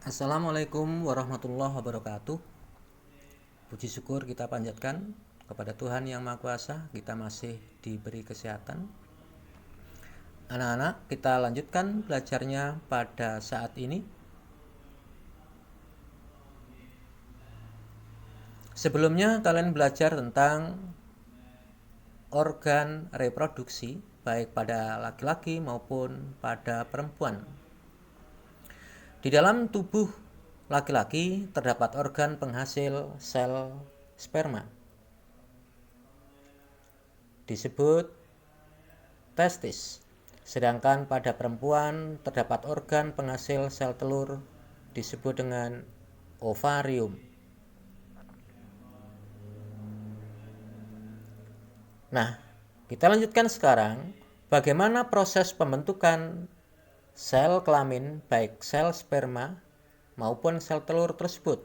Assalamualaikum warahmatullahi wabarakatuh. Puji syukur kita panjatkan kepada Tuhan Yang Maha Kuasa, kita masih diberi kesehatan. Anak-anak, kita lanjutkan belajarnya pada saat ini. Sebelumnya kalian belajar tentang organ reproduksi baik pada laki-laki maupun pada perempuan. Di dalam tubuh laki-laki terdapat organ penghasil sel sperma, disebut testis. Sedangkan pada perempuan terdapat organ penghasil sel telur, disebut dengan ovarium. Nah, kita lanjutkan sekarang bagaimana proses pembentukan sel kelamin baik sel sperma maupun sel telur tersebut.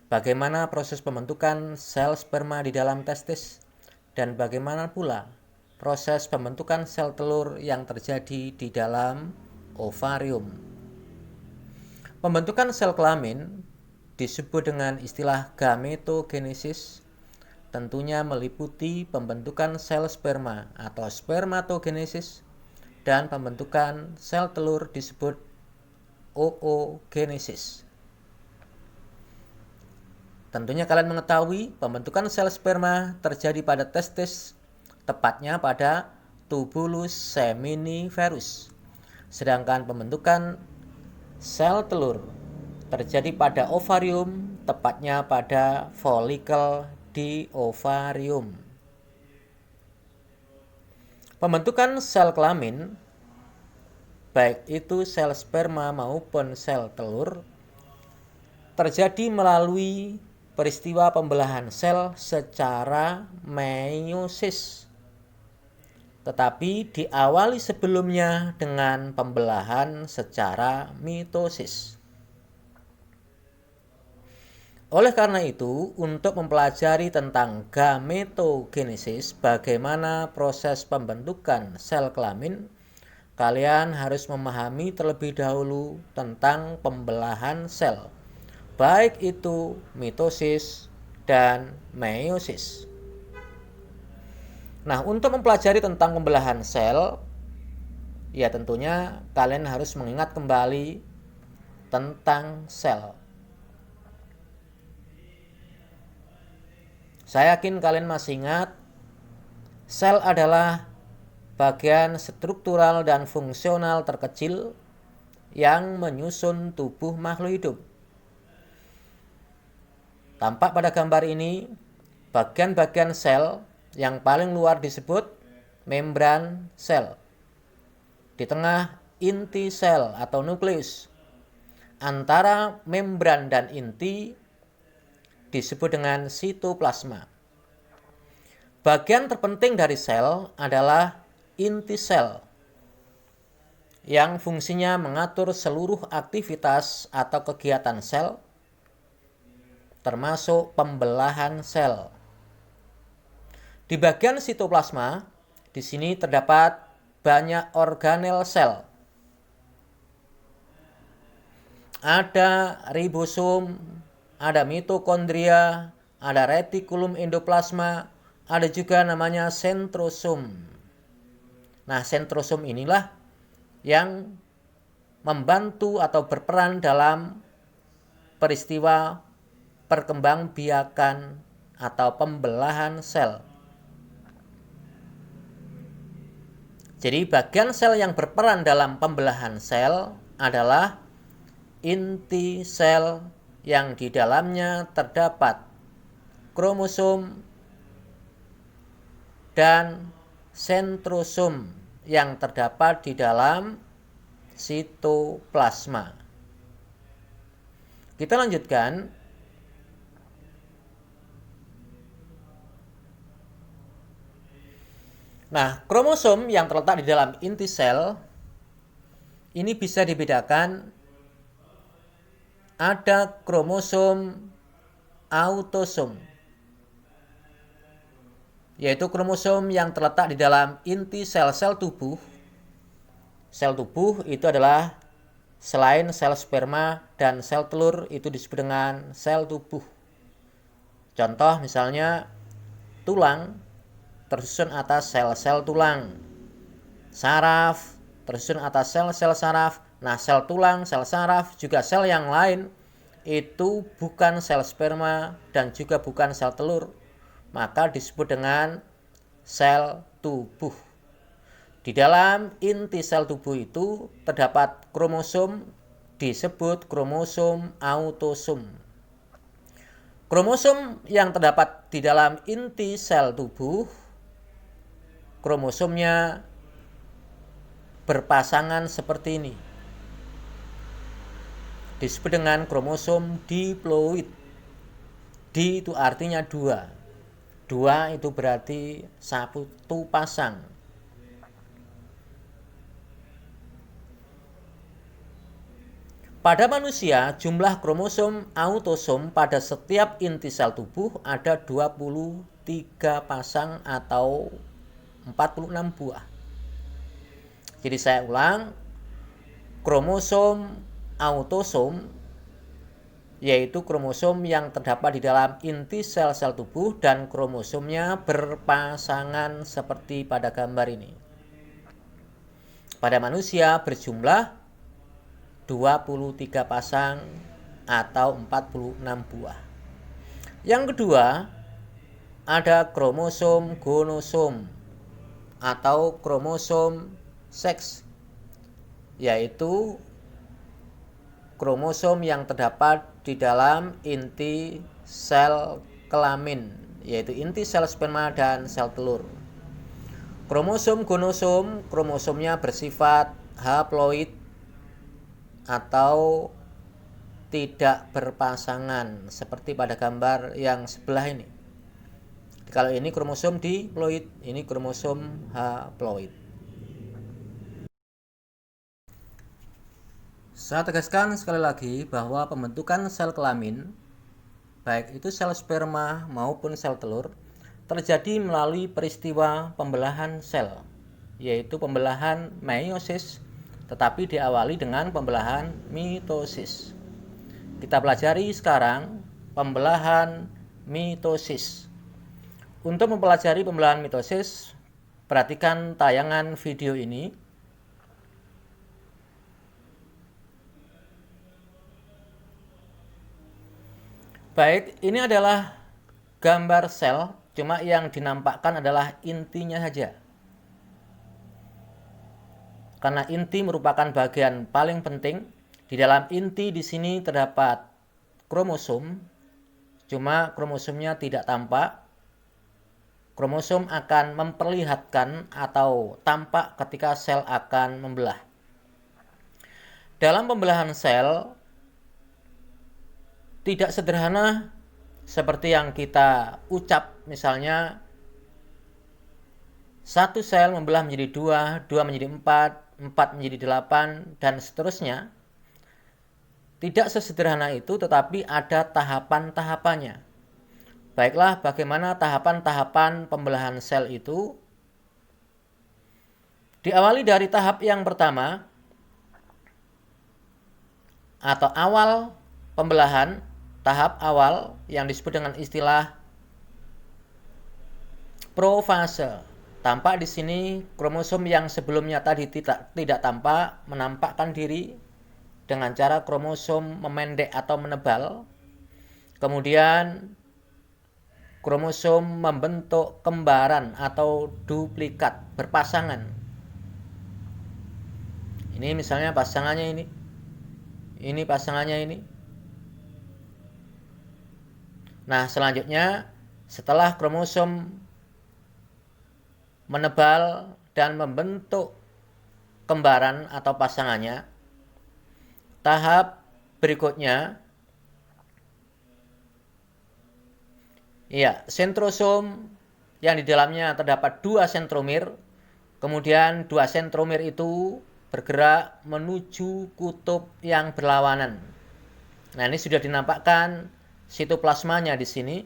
Bagaimana proses pembentukan sel sperma di dalam testis dan bagaimana pula proses pembentukan sel telur yang terjadi di dalam ovarium. Pembentukan sel kelamin disebut dengan istilah gametogenesis, tentunya meliputi pembentukan sel sperma atau spermatogenesis, dan pembentukan sel telur disebut oogenesis. Tentunya kalian mengetahui pembentukan sel sperma terjadi pada testis, tepatnya pada tubulus seminiferus. Sedangkan pembentukan sel telur terjadi pada ovarium, tepatnya pada folikel di ovarium. Pembentukan sel kelamin, baik itu sel sperma maupun sel telur, terjadi melalui peristiwa pembelahan sel secara meiosis, tetapi diawali sebelumnya dengan pembelahan secara mitosis. Oleh karena itu, untuk mempelajari tentang gametogenesis, bagaimana proses pembentukan sel kelamin, kalian harus memahami terlebih dahulu tentang pembelahan sel, baik itu mitosis dan meiosis. Nah, untuk mempelajari tentang pembelahan sel, ya tentunya kalian harus mengingat kembali tentang sel. Saya yakin kalian masih ingat, sel adalah bagian struktural dan fungsional terkecil yang menyusun tubuh makhluk hidup. Tampak pada gambar ini, bagian-bagian sel yang paling luar disebut membran sel. Di tengah inti sel atau nukleus. Antara membran dan inti disebut dengan sitoplasma. Bagian terpenting dari sel adalah inti sel yang fungsinya mengatur seluruh aktivitas atau kegiatan sel, termasuk pembelahan sel. Di bagian sitoplasma, di sini terdapat banyak organel sel. Ada ribosom, ada mitokondria, ada retikulum endoplasma, ada juga namanya sentrosom. Nah, sentrosom inilah yang membantu atau berperan dalam peristiwa perkembangbiakan atau pembelahan sel. Jadi bagian sel yang berperan dalam pembelahan sel adalah inti sel yang di dalamnya terdapat kromosom dan sentrosom yang terdapat di dalam sitoplasma. Kita lanjutkan. Nah, kromosom yang terletak di dalam inti sel ini bisa dibedakan. Ada kromosom autosom, yaitu kromosom yang terletak di dalam inti sel-sel tubuh. Sel tubuh itu adalah Selain sel sperma dan sel telur itu disebut dengan sel tubuh. Contoh misalnya tulang tersusun atas sel-sel tulang. Saraf tersusun atas sel-sel saraf. Nah, sel tulang, sel saraf, juga sel yang lain itu bukan sel sperma dan juga bukan sel telur, maka disebut dengan sel tubuh. Di dalam inti sel tubuh itu terdapat kromosom, disebut kromosom autosom. Kromosom yang terdapat di dalam inti sel tubuh, kromosomnya berpasangan seperti ini. Disebut dengan kromosom diploid. Di itu artinya dua. Dua itu berarti satu pasang. Pada manusia, jumlah kromosom autosom pada setiap inti sel tubuh ada 23 pasang atau 46 buah. Jadi saya ulang, kromosom autosom yaitu kromosom yang terdapat di dalam inti sel-sel tubuh dan kromosomnya berpasangan seperti pada gambar ini. Pada manusia berjumlah 23 pasang atau 46 buah. Yang kedua, ada kromosom gonosom atau kromosom seks, yaitu kromosom yang terdapat di dalam inti sel kelamin, yaitu inti sel sperma dan sel telur. Kromosom gonosom, kromosomnya bersifat haploid atau tidak berpasangan seperti pada gambar yang sebelah ini. Kalau ini kromosom diploid, ini kromosom haploid. Saya tegaskan sekali lagi bahwa pembentukan sel kelamin, baik itu sel sperma maupun sel telur, terjadi melalui peristiwa pembelahan sel, yaitu pembelahan meiosis, tetapi diawali dengan pembelahan mitosis. Kita pelajari sekarang pembelahan mitosis. Untuk mempelajari pembelahan mitosis, perhatikan tayangan video ini. Baik, ini adalah gambar sel, cuma yang dinampakkan adalah intinya saja. Karena inti merupakan bagian paling penting, di dalam inti di sini terdapat kromosom, cuma kromosomnya tidak tampak. Kromosom akan memperlihatkan atau tampak ketika sel akan membelah. Dalam pembelahan sel, tidak sederhana seperti yang kita ucap, misalnya satu sel membelah menjadi dua, dua menjadi empat, empat menjadi 8, dan seterusnya. Tidak sesederhana itu, tetapi ada tahapan-tahapannya. Baiklah, bagaimana tahapan-tahapan pembelahan sel itu? Diawali dari tahap yang pertama, atau awal pembelahan, tahap awal yang disebut dengan istilah profase. Tampak di sini kromosom yang sebelumnya tadi tidak tampak menampakkan diri dengan cara kromosom memendek atau menebal. Kemudian kromosom membentuk kembaran atau duplikat berpasangan. Ini misalnya pasangannya ini. Ini pasangannya ini. Nah, selanjutnya setelah kromosom menebal dan membentuk kembaran atau pasangannya, tahap berikutnya, ya, sentrosom yang di dalamnya terdapat 2 sentromir, kemudian 2 sentromir itu bergerak menuju kutub yang berlawanan. Nah, ini sudah dinampakkan sitoplasmanya di sini.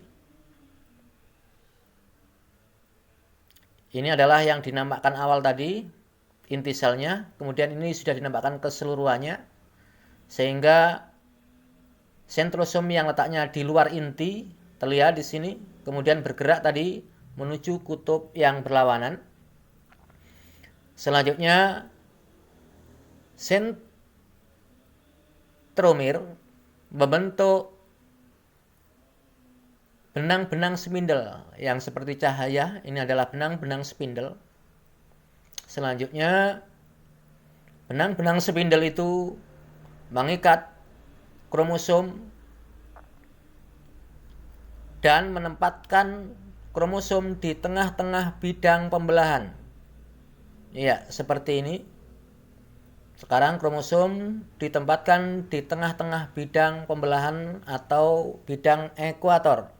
Ini adalah yang dinampakkan awal tadi, inti selnya. Kemudian ini sudah dinampakkan keseluruhannya. sehingga sentrosom yang letaknya di luar inti terlihat di sini, kemudian bergerak tadi menuju kutub yang berlawanan. Selanjutnya sentromir membentuk benang-benang spindle yang seperti cahaya. Ini adalah benang-benang spindle. Selanjutnya benang-benang spindle itu mengikat kromosom dan menempatkan kromosom di tengah-tengah bidang pembelahan. Ya, seperti ini. Sekarang kromosom ditempatkan di tengah-tengah bidang pembelahan atau bidang ekuator.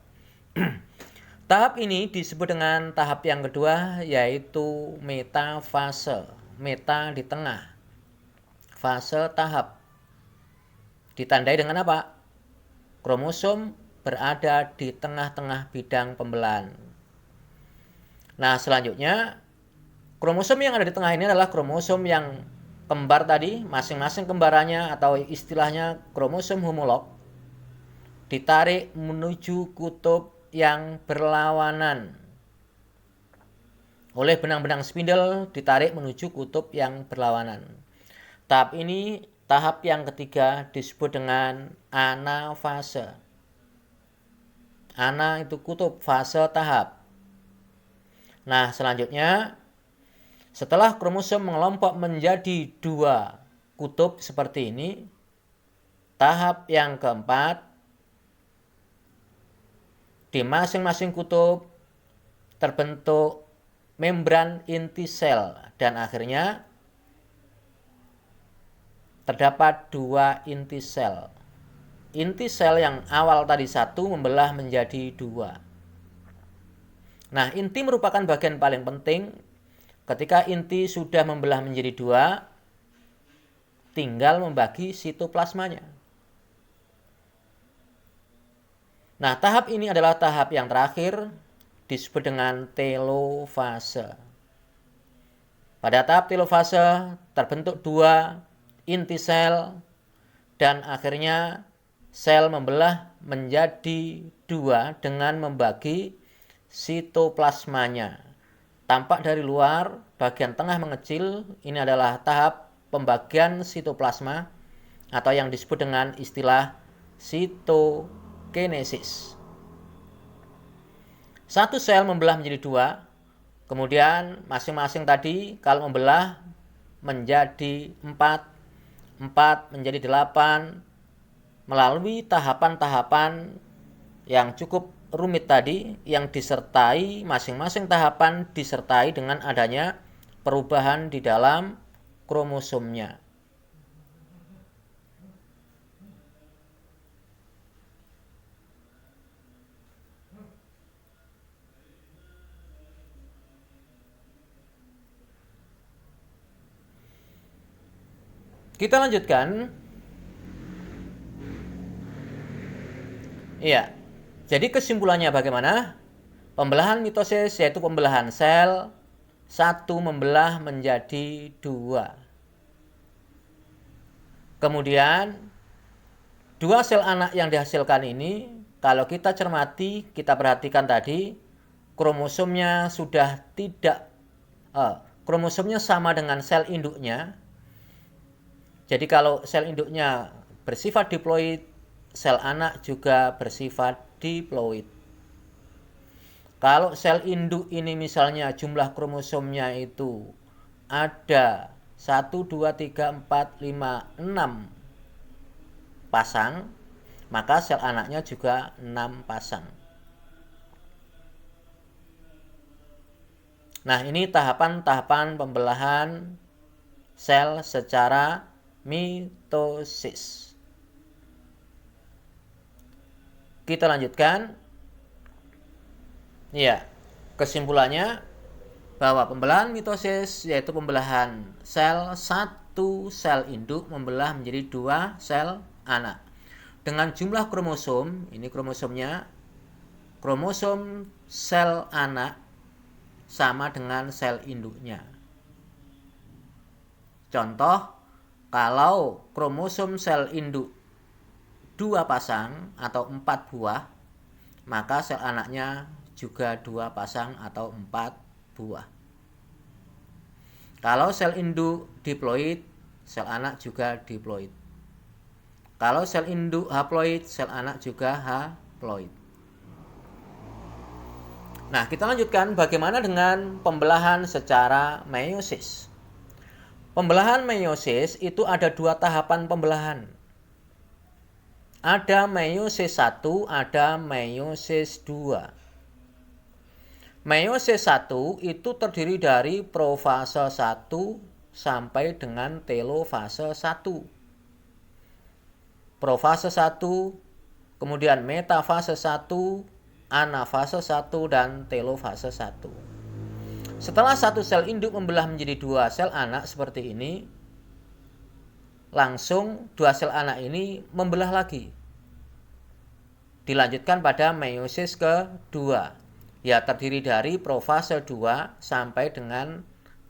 Tahap ini disebut dengan tahap yang kedua, yaitu metafase. Meta di tengah, fase tahap. Ditandai dengan apa? Kromosom berada di tengah-tengah bidang pembelahan. Nah, selanjutnya kromosom yang ada di tengah ini adalah kromosom yang kembar tadi, masing-masing kembarannya atau istilahnya kromosom homolog ditarik menuju kutub yang berlawanan oleh benang-benang spindle, ditarik menuju kutub yang berlawanan. Tahap ini, tahap yang ketiga, disebut dengan anafase. Ana itu kutub, fase tahap. Nah, selanjutnya setelah kromosom mengelompok menjadi dua kutub seperti ini, tahap yang keempat, di masing-masing kutub terbentuk membran inti sel dan akhirnya terdapat dua inti sel. Inti sel yang awal tadi satu membelah menjadi dua. Nah, inti merupakan bagian paling penting. Ketika inti sudah membelah menjadi dua, tinggal membagi sitoplasmanya. Nah, tahap ini adalah tahap yang terakhir, disebut dengan telofase. Pada tahap telofase terbentuk dua inti sel dan akhirnya sel membelah menjadi dua dengan membagi sitoplasmanya. Tampak dari luar, bagian tengah mengecil. Ini adalah tahap pembagian sitoplasma atau yang disebut dengan istilah sitokinesis. Satu sel membelah menjadi dua, kemudian masing-masing tadi kalau membelah menjadi 4 menjadi 8 melalui tahapan-tahapan yang cukup rumit tadi, yang disertai masing-masing tahapan disertai dengan adanya perubahan di dalam kromosomnya. Kita lanjutkan. Iya. Jadi kesimpulannya bagaimana? Pembelahan mitosis yaitu pembelahan sel satu membelah menjadi dua. Kemudian dua sel anak yang dihasilkan ini, kalau kita cermati, kita perhatikan tadi, kromosomnya sudah tidak kromosomnya sama dengan sel induknya. Jadi kalau sel induknya bersifat diploid, sel anak juga bersifat diploid. Kalau sel induk ini misalnya jumlah kromosomnya itu ada 1, 2, 3, 4, 5, 6 pasang, maka sel anaknya juga 6 pasang. Nah, ini tahapan-tahapan pembelahan sel secara mitosis. Kita lanjutkan. Ya, kesimpulannya bahwa pembelahan mitosis yaitu pembelahan sel satu sel induk membelah menjadi dua sel anak dengan jumlah kromosom, ini kromosomnya, kromosom sel anak sama dengan sel induknya. Contoh, Kalau kromosom sel induk 2 pasang atau 4 buah, maka sel anaknya juga 2 pasang atau 4 buah. Kalau sel induk diploid, sel anak juga diploid. Kalau sel induk haploid, sel anak juga haploid. Nah, kita lanjutkan bagaimana dengan pembelahan secara meiosis. Pembelahan meiosis itu ada 2 tahapan pembelahan. Ada meiosis 1, ada meiosis 2. Meiosis 1 itu terdiri dari profase 1 sampai dengan telofase 1. Profase 1, kemudian metafase 1, anafase 1, dan telofase 1. Setelah satu sel induk membelah menjadi 2 sel anak seperti ini, langsung 2 sel anak ini membelah lagi. Dilanjutkan pada meiosis kedua, ya terdiri dari profase 2 sampai dengan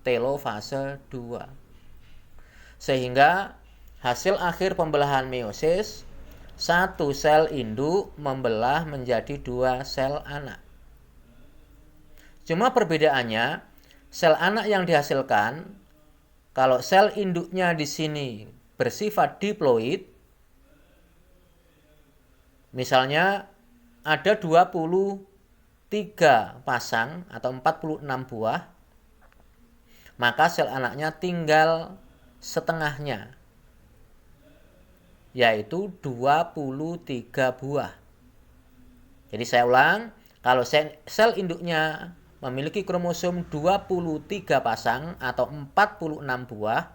telofase 2. Sehingga hasil akhir pembelahan meiosis, satu sel induk membelah menjadi 2 sel anak. Cuma perbedaannya, sel anak yang dihasilkan, kalau sel induknya di sini bersifat diploid, misalnya ada 23 pasang atau 46 buah, maka sel anaknya tinggal setengahnya, yaitu 23 buah. Jadi saya ulang, kalau sel induknya memiliki kromosom 23 pasang atau 46 buah,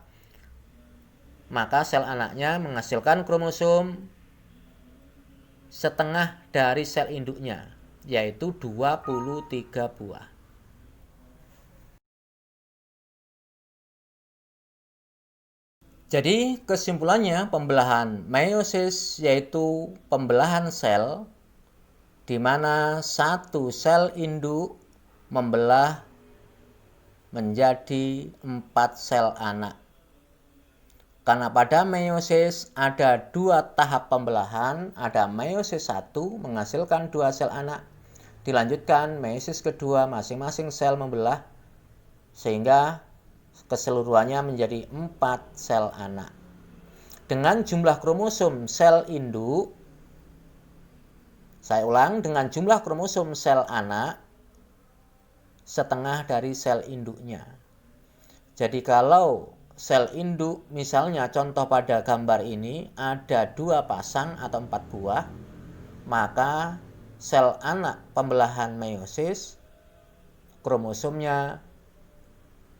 maka sel anaknya menghasilkan kromosom setengah dari sel induknya, yaitu 23 buah. Jadi kesimpulannya, pembelahan meiosis yaitu pembelahan sel di mana satu sel induk membelah menjadi 4 sel anak. Karena pada meiosis ada 2 tahap pembelahan, ada meiosis 1 menghasilkan 2 sel anak, dilanjutkan meiosis kedua masing-masing sel membelah sehingga keseluruhannya menjadi 4 sel anak. Dengan jumlah kromosom sel induk, saya ulang, dengan jumlah kromosom sel anak setengah dari sel induknya. Jadi kalau sel induk, misalnya contoh pada gambar ini ada 2 pasang atau 4 buah, maka sel anak pembelahan meiosis kromosomnya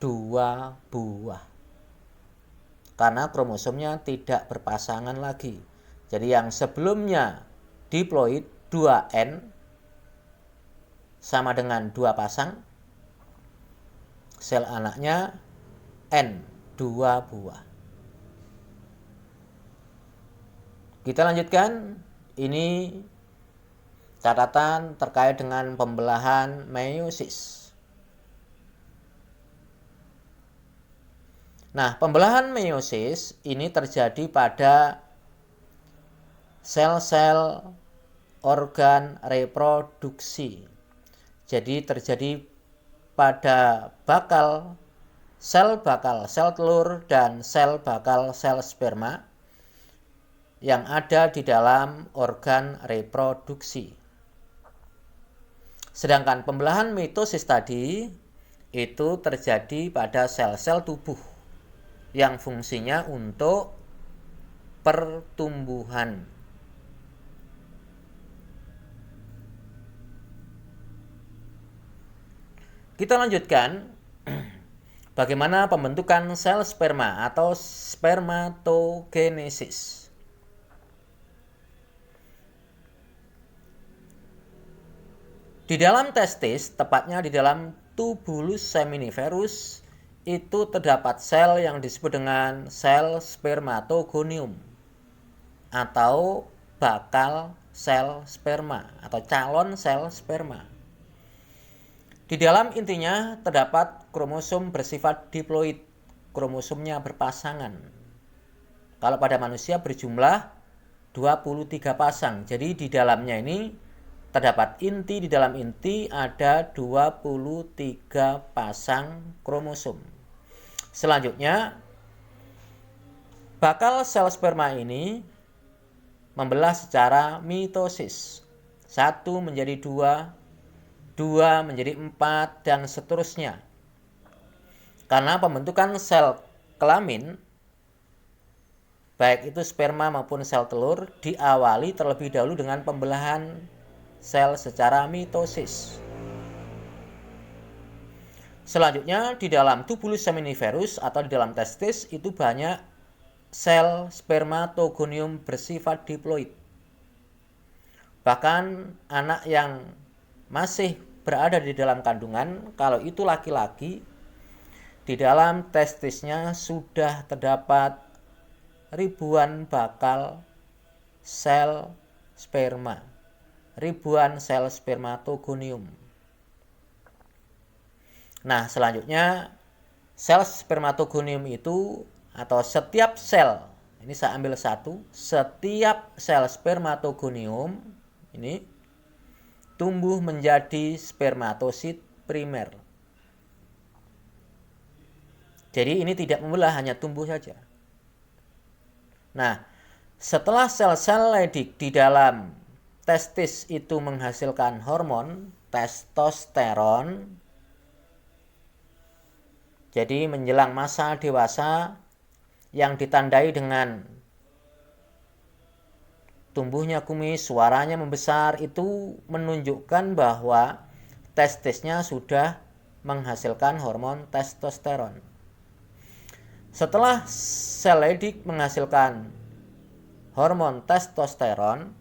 2 buah. Karena kromosomnya tidak berpasangan lagi. Jadi yang sebelumnya diploid 2N sama dengan 2 pasang, sel anaknya N, 2 buah. Kita lanjutkan. Ini catatan terkait dengan pembelahan meiosis. Nah, pembelahan meiosis ini terjadi pada sel-sel organ reproduksi. Jadi terjadi pada sel telur dan sel bakal sel sperma yang ada di dalam organ reproduksi. Sedangkan pembelahan mitosis tadi itu terjadi pada sel-sel tubuh yang fungsinya untuk pertumbuhan. Kita lanjutkan bagaimana pembentukan sel sperma atau spermatogenesis. Di dalam testis, tepatnya di dalam tubulus seminiferus, itu terdapat sel yang disebut dengan sel spermatogonium atau bakal sel sperma atau calon sel sperma. Di dalam intinya terdapat kromosom bersifat diploid, kromosomnya berpasangan. Kalau pada manusia berjumlah 23 pasang. Jadi di dalamnya ini terdapat inti, di dalam inti ada 23 pasang kromosom. Selanjutnya, bakal sel sperma ini membelah secara mitosis. 1 menjadi 2, 2 menjadi 4, dan seterusnya. Karena pembentukan sel kelamin, baik itu sperma maupun sel telur, diawali terlebih dahulu dengan pembelahan sel secara mitosis. Selanjutnya, di dalam tubulus seminiferus atau di dalam testis itu banyak sel spermatogonium bersifat diploid. Bahkan anak yang masih berada di dalam kandungan, kalau itu laki-laki, di dalam testisnya sudah terdapat ribuan bakal sel sperma, ribuan sel spermatogonium. Nah, selanjutnya sel spermatogonium itu atau setiap sel, ini saya ambil satu, setiap sel spermatogonium ini tumbuh menjadi spermatosit primer. Jadi ini tidak membelah, hanya tumbuh saja. Nah, setelah sel-sel Leydig di dalam testis itu menghasilkan hormon testosteron, jadi menjelang masa dewasa yang ditandai dengan tumbuhnya kumis, suaranya membesar, itu menunjukkan bahwa testisnya sudah menghasilkan hormon testosteron. Setelah sel Leydig menghasilkan hormon testosteron,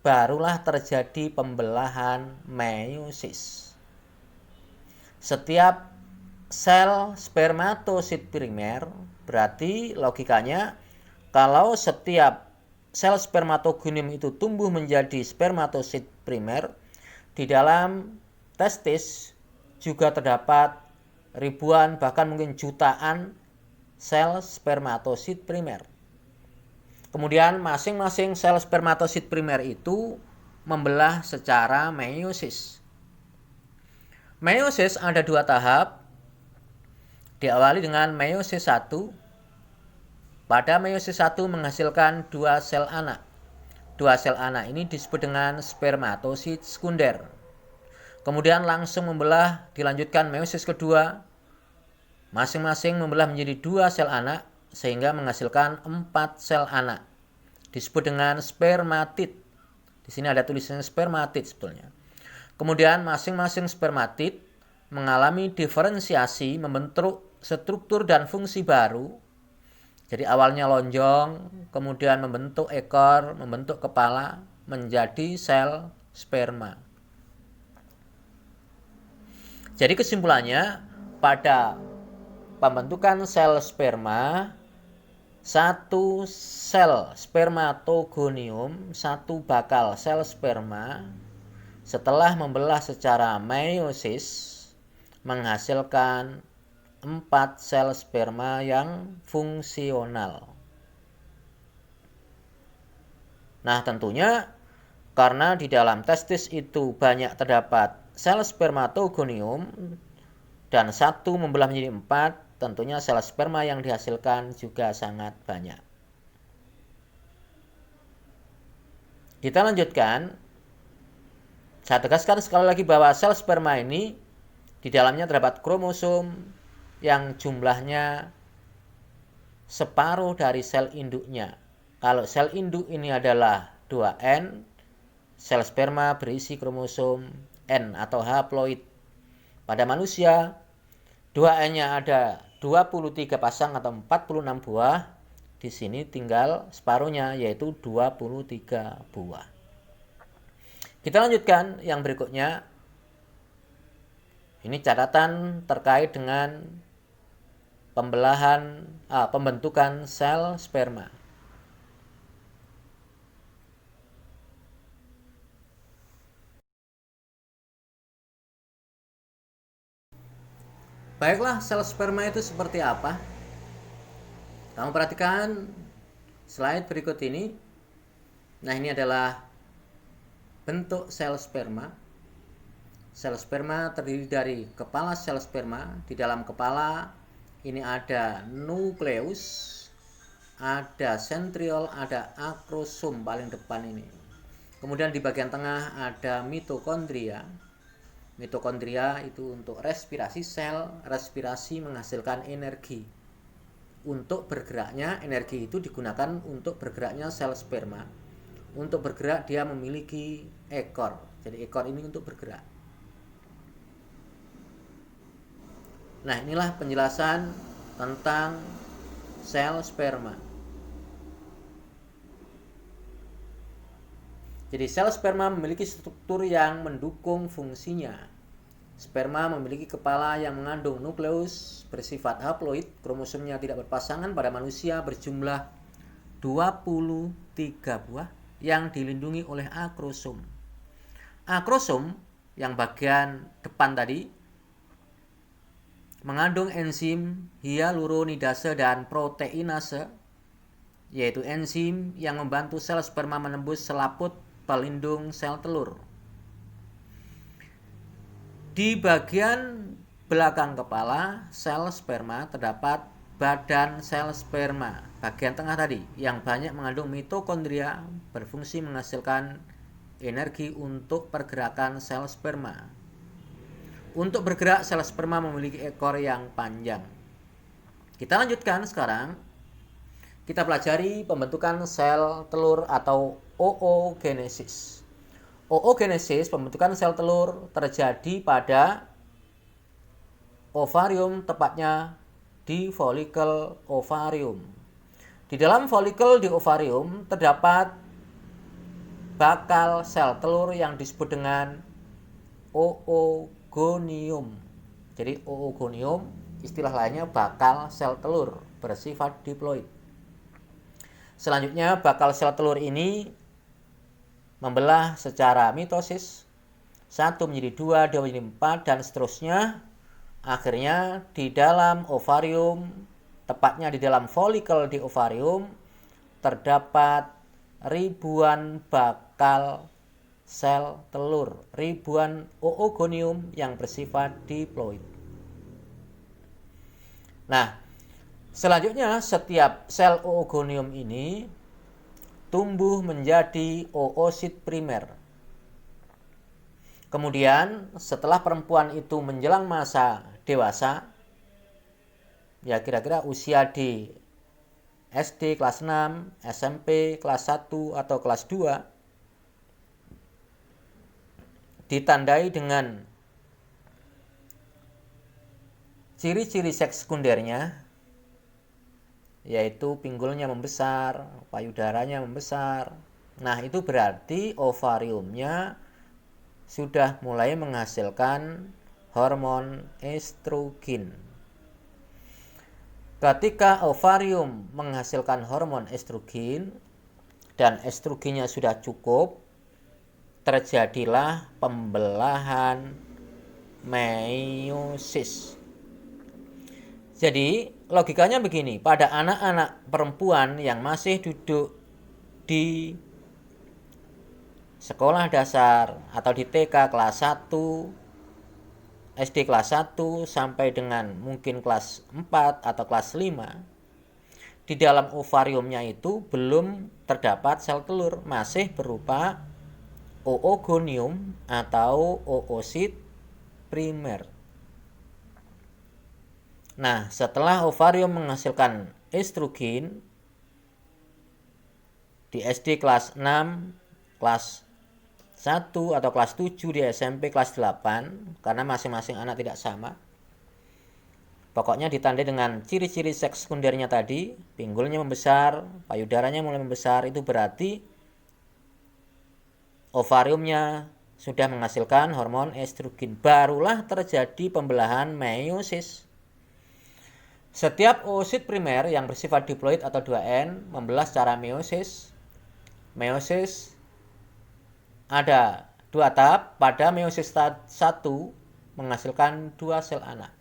barulah terjadi pembelahan meiosis. Setiap sel spermatosit primer, berarti logikanya kalau setiap sel spermatogonium itu tumbuh menjadi spermatosit primer, di dalam testis juga terdapat ribuan bahkan mungkin jutaan sel spermatosit primer. Kemudian masing-masing sel spermatosit primer itu membelah secara meiosis. Meiosis ada 2 tahap. Diawali dengan meiosis 1. Pada meiosis 1 menghasilkan 2 sel anak. 2 sel anak ini disebut dengan spermatosit sekunder. Kemudian langsung membelah, dilanjutkan meiosis kedua. Masing-masing membelah menjadi 2 sel anak sehingga menghasilkan 4 sel anak. Disebut dengan spermatid. Di sini ada tulisannya spermatid sebetulnya. Kemudian masing-masing spermatid mengalami diferensiasi, membentuk struktur dan fungsi baru. Jadi awalnya lonjong, kemudian membentuk ekor, membentuk kepala, menjadi sel sperma. Jadi kesimpulannya, pada pembentukan sel sperma, satu sel spermatogonium, satu bakal sel sperma, setelah membelah secara meiosis, menghasilkan 4 sel sperma yang fungsional. Nah, tentunya karena di dalam testis itu banyak terdapat sel spermatogonium dan 1 membelah menjadi 4, tentunya sel sperma yang dihasilkan juga sangat banyak. Kita lanjutkan. Saya tegaskan sekali lagi bahwa sel sperma ini di dalamnya terdapat kromosom yang jumlahnya separuh dari sel induknya. Kalau sel induk ini adalah 2N, sel sperma berisi kromosom N atau haploid. Pada manusia, 2N-nya ada 23 pasang atau 46 buah. Di sini tinggal separuhnya, yaitu 23 buah. Kita lanjutkan yang berikutnya. Ini catatan terkait dengan pembentukan sel sperma. Baiklah, sel sperma itu seperti apa? Kamu perhatikan slide berikut ini. Nah, ini adalah bentuk sel sperma. Sel sperma terdiri dari kepala sel sperma. Di dalam kepala ini ada nukleus, ada sentriol, ada akrosom paling depan ini. Kemudian di bagian tengah ada mitokondria. Mitokondria itu untuk respirasi sel, respirasi menghasilkan energi. Untuk bergeraknya, energi itu digunakan untuk bergeraknya sel sperma. Untuk bergerak dia memiliki ekor. Jadi ekor ini untuk bergerak. Nah, inilah penjelasan tentang sel sperma. Jadi sel sperma memiliki struktur yang mendukung fungsinya. Sperma memiliki kepala yang mengandung nukleus bersifat haploid. Kromosomnya tidak berpasangan pada manusia berjumlah 23 buah yang dilindungi oleh akrosom. Akrosom yang bagian depan tadi mengandung enzim hyaluronidase dan proteinase, yaitu enzim yang membantu sel sperma menembus selaput pelindung sel telur. Di bagian belakang kepala sel sperma terdapat badan sel sperma bagian tengah tadi yang banyak mengandung mitokondria berfungsi menghasilkan energi untuk pergerakan sel sperma. Untuk bergerak, sel sperma memiliki ekor yang panjang. Kita lanjutkan sekarang. Kita pelajari pembentukan sel telur atau oogenesis. Oogenesis, pembentukan sel telur, terjadi pada ovarium, tepatnya di folikel ovarium. Di dalam folikel di ovarium terdapat bakal sel telur yang disebut dengan oogonium. Jadi oogonium istilah lainnya bakal sel telur bersifat diploid. Selanjutnya bakal sel telur ini membelah secara mitosis, 1 menjadi 2, 2 menjadi 4 dan seterusnya. Akhirnya di dalam ovarium, tepatnya di dalam folikel di ovarium, terdapat ribuan bakal sel telur, ribuan oogonium yang bersifat diploid. Nah, selanjutnya setiap sel oogonium ini tumbuh menjadi oosit primer. Kemudian setelah perempuan itu menjelang masa dewasa, ya kira-kira usia di SD kelas 6, SMP kelas 1 atau kelas 2, ditandai dengan ciri-ciri seks sekundernya, yaitu pinggulnya membesar, payudaranya membesar. Nah, itu berarti ovariumnya sudah mulai menghasilkan hormon estrogen. Ketika ovarium menghasilkan hormon estrogen dan estrogennya sudah cukup, terjadilah pembelahan meiosis. Jadi logikanya begini, pada anak-anak perempuan yang masih duduk di sekolah dasar atau di TK kelas 1, SD kelas 1 sampai dengan mungkin kelas 4 atau kelas 5, di dalam ovariumnya itu belum terdapat sel telur, masih berupa oogonium atau oosit primer. Nah, setelah ovarium menghasilkan estrogen di SD kelas 6, kelas 1 atau kelas 7, di SMP kelas 8, karena masing-masing anak tidak sama. Pokoknya ditandai dengan ciri-ciri seks sekundernya tadi, pinggulnya membesar, payudaranya mulai membesar, itu berarti ovariumnya sudah menghasilkan hormon estrogen. Barulah terjadi pembelahan meiosis. Setiap oosit primer yang bersifat diploid atau 2N membelah secara meiosis. Meiosis ada 2 tahap. Pada meiosis 1 menghasilkan 2 sel anak.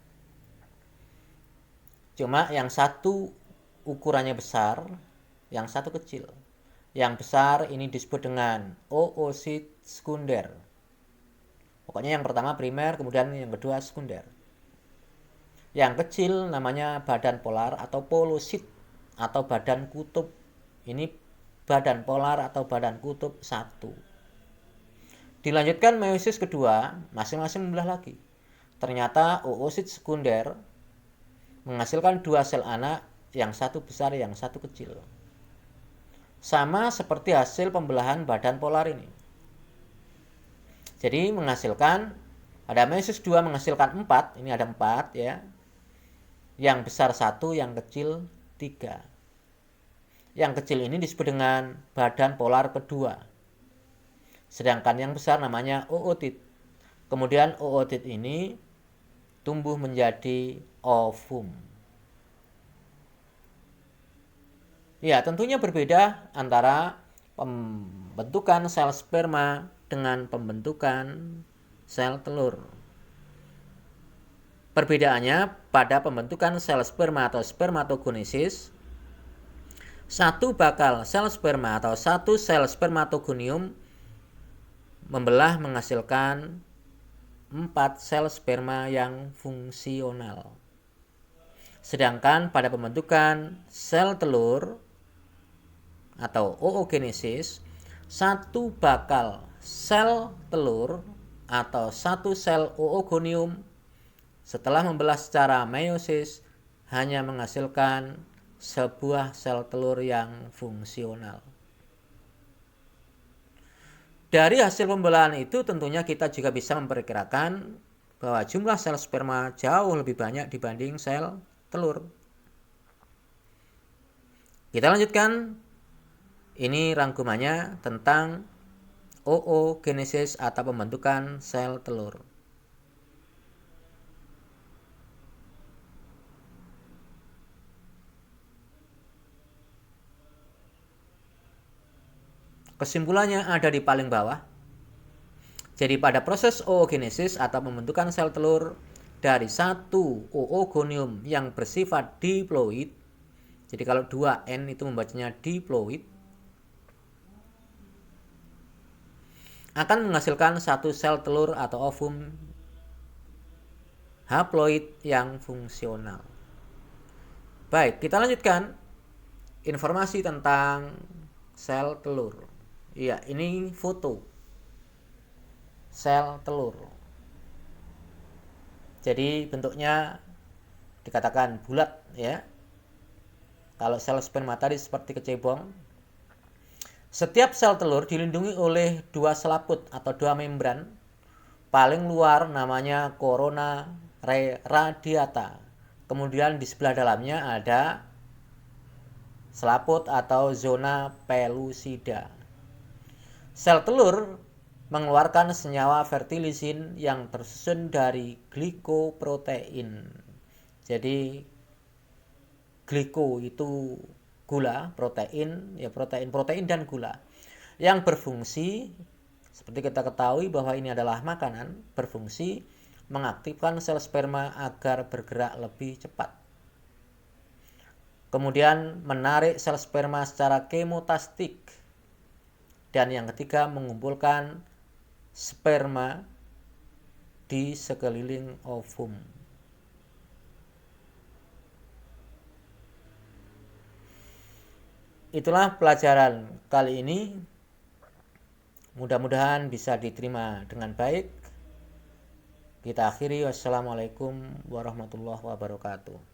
Cuma yang satu ukurannya besar, yang satu kecil. Yang besar ini disebut dengan oosit sekunder. Pokoknya yang pertama primer, kemudian yang kedua sekunder. Yang kecil namanya badan polar atau polosit atau badan kutub. Ini badan polar atau badan kutub 1. Dilanjutkan meiosis kedua, masing-masing membelah lagi. Ternyata oosit sekunder menghasilkan 2 sel anak, yang satu besar, yang satu kecil. Sama seperti hasil pembelahan badan polar ini. Jadi menghasilkan, pada meiosis 2 menghasilkan 4, ini ada 4 ya. Yang besar 1, yang kecil 3. Yang kecil ini disebut dengan badan polar kedua. Sedangkan yang besar namanya ootit. Kemudian ootit ini tumbuh menjadi ovum. Ya, tentunya berbeda antara pembentukan sel sperma dengan pembentukan sel telur. Perbedaannya pada pembentukan sel sperma atau spermatogenesis, satu bakal sel sperma atau satu sel spermatogonium membelah menghasilkan 4 sel sperma yang fungsional. Sedangkan pada pembentukan sel telur atau oogenesis, satu bakal sel telur atau satu sel oogonium setelah membelah secara meiosis hanya menghasilkan sebuah sel telur yang fungsional. Dari hasil pembelahan itu tentunya kita juga bisa memperkirakan bahwa jumlah sel sperma jauh lebih banyak dibanding sel telur. Kita lanjutkan. Ini rangkumannya tentang oogenesis atau pembentukan sel telur. Kesimpulannya ada di paling bawah. Jadi pada proses oogenesis atau pembentukan sel telur dari satu oogonium yang bersifat diploid, jadi kalau 2N itu membacanya diploid, akan menghasilkan satu sel telur atau ovum haploid yang fungsional. Baik, kita lanjutkan informasi tentang sel telur. Iya, ini foto sel telur. Jadi bentuknya dikatakan bulat ya. Kalau sel sperma tadi seperti kecebong. Setiap sel telur dilindungi oleh 2 selaput atau 2 membran. Paling luar namanya corona radiata. Kemudian di sebelah dalamnya ada selaput atau zona pellucida. Sel telur mengeluarkan senyawa fertilisin yang tersusun dari glikoprotein. Jadi gliko itu gula, protein, ya protein dan gula. Yang berfungsi, seperti kita ketahui bahwa ini adalah makanan, berfungsi mengaktifkan sel sperma agar bergerak lebih cepat. Kemudian menarik sel sperma secara kemotastik. Dan yang ketiga, mengumpulkan sperma di sekeliling ovum. Itulah pelajaran kali ini. Mudah-mudahan bisa diterima dengan baik. Kita akhiri. Wassalamualaikum warahmatullahi wabarakatuh.